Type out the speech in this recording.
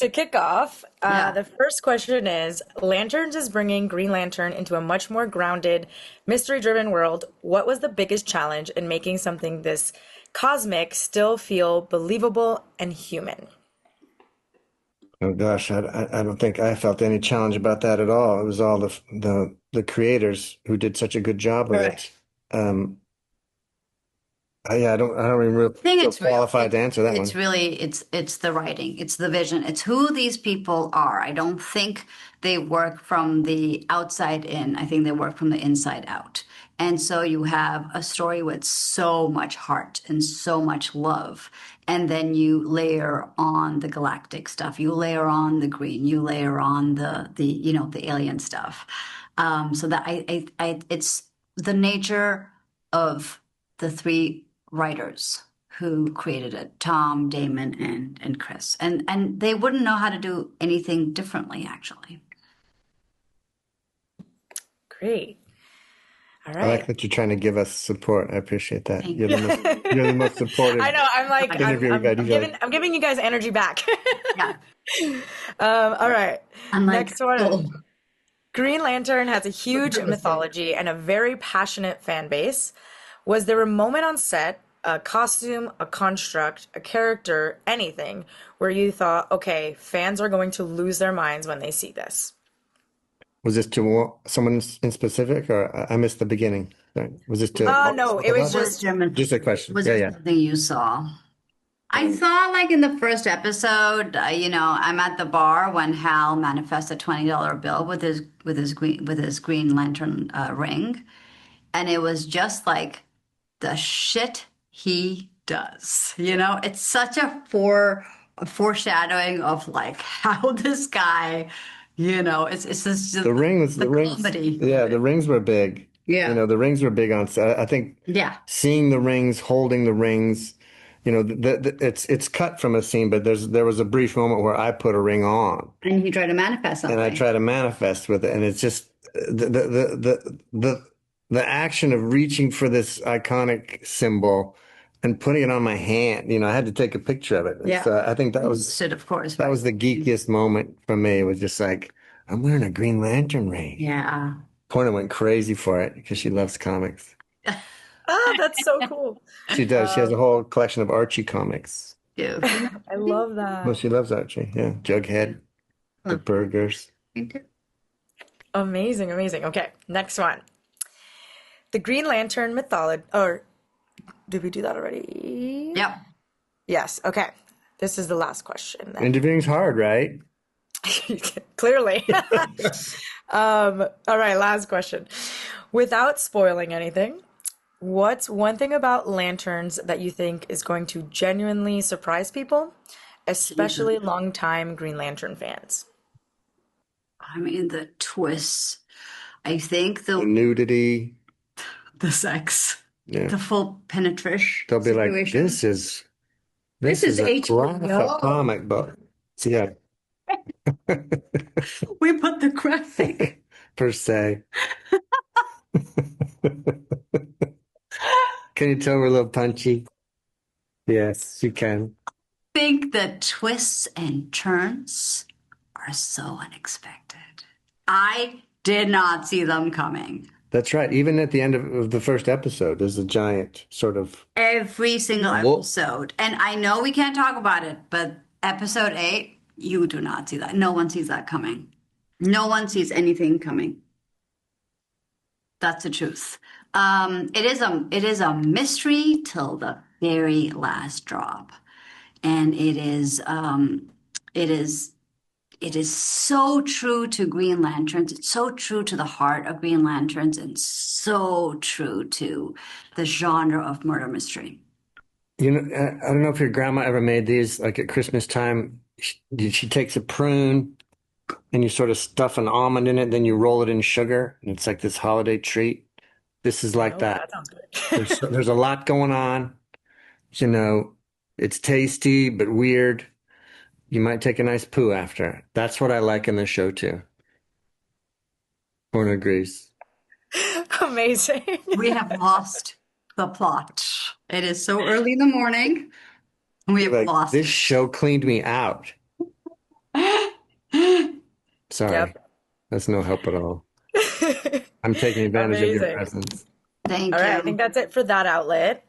To kick off, Yeah. the first question is Lanterns is bringing Green Lantern into a much more grounded, mystery driven world. What was the biggest challenge in making something this cosmic still feel believable and human? Oh gosh, I don't think I felt any challenge about that at all. It was all the creators who did such a good job with Correct. it. I don't even really I think feel it's real. qualified to answer that It's one. really it's the writing, it's the vision, it's who these people are. I don't think they work from the outside in. I think they work from the inside out. And so you have a story with so much heart and so much love. And then you layer on the galactic stuff. You layer on the green. You layer on the alien stuff. So that it's the nature of the three writers who created it, Tom, Damon, and Chris. And they wouldn't know how to do anything differently, actually. Great. All I like right. that you're trying to give us support. I appreciate that. Thank you. You're the most supportive I know. I'm like interview we've had. You guys, I'm giving you guys energy back. Yeah. All right. I'm like, Next one. oh, Green Lantern has a huge mythology and a very passionate fan base. Was there a moment on set, a costume, a construct, a character, anything, where you thought, okay, fans are going to lose their minds when they see this? was this to someone in specific, or I missed the beginning? Sorry. Was this to No, both it of was us? was just, German. Just a question. Was Yeah, there yeah. something you saw? I saw like in the first episode, I'm at the bar when Hal manifests a $20 bill with his Green Lantern ring, and it was just like the shit he does. It's such a foreshadowing of like how this guy, it's just The rings, the the rings, comedy of yeah, the it. rings were big. Yeah. The rings were big on set. I think Yeah. seeing the rings, holding the rings, it's cut from a scene, but there was a brief moment where I put a ring on And he tried to manifest and I something. try to manifest with it, and it's just the action of reaching for this iconic symbol and putting it on my hand. I had to take a picture of it. Yeah. So I think that was Should, of course, that right? was the geekiest moment for me. It was just like I'm wearing a Green Lantern ring. Yeah. Poorna went crazy for it because she loves comics. that's so cool. She does. She has a whole collection of Archie comics. Do. I love Well, that. she loves Archie. Yeah. Jughead, the burgers. Me too. Amazing, amazing. Okay, next one. The Green Lantern mythology, or did we do that already? Yep. Yes, okay. This is the last question then. Interviewing's hard, right? Clearly. All right, last question. Without spoiling anything, what's one thing about lanterns that you think is going to genuinely surprise people, especially Jesus. longtime Green Lantern fans? I mean, the twists. I think The the nudity. the sex, Yeah. the full penetration They'll be like, situation. this This is is a graphic HBO. comic book. So, yeah. We put the graphic. Per se. Can you tell we're a little punchy? Yes, you can. Think the twists and turns are so unexpected. I did not see them coming. That's right. Even at the end of the first episode, there's a giant sort of Every single whoop. episode. And I know we can't talk about it, but episode 8, you do not see that. No one sees that coming. No one sees anything coming. That's the truth. It is a mystery till the very last drop, and it is it is so true to Green Lanterns. It's so true to the heart of Green Lanterns, and so true to the genre of murder mystery. I don't know if your grandma ever made these, like at Christmas time. She takes a prune and you sort of stuff an almond in it, then you roll it in sugar, and it's like this holiday treat. This is like No, that. that sounds There's good. there's a lot going on. You know, it's tasty but weird. You might take a nice poo after. That's what I like in the show too. Porn agrees. Amazing. We have lost the plot. It is so early in the morning. We have Like lost this it. show cleaned me out. Sorry. Yep. That's no help at all. I'm taking advantage of your Amazing. presence. Thank All right, I you. think that's it for that outlet.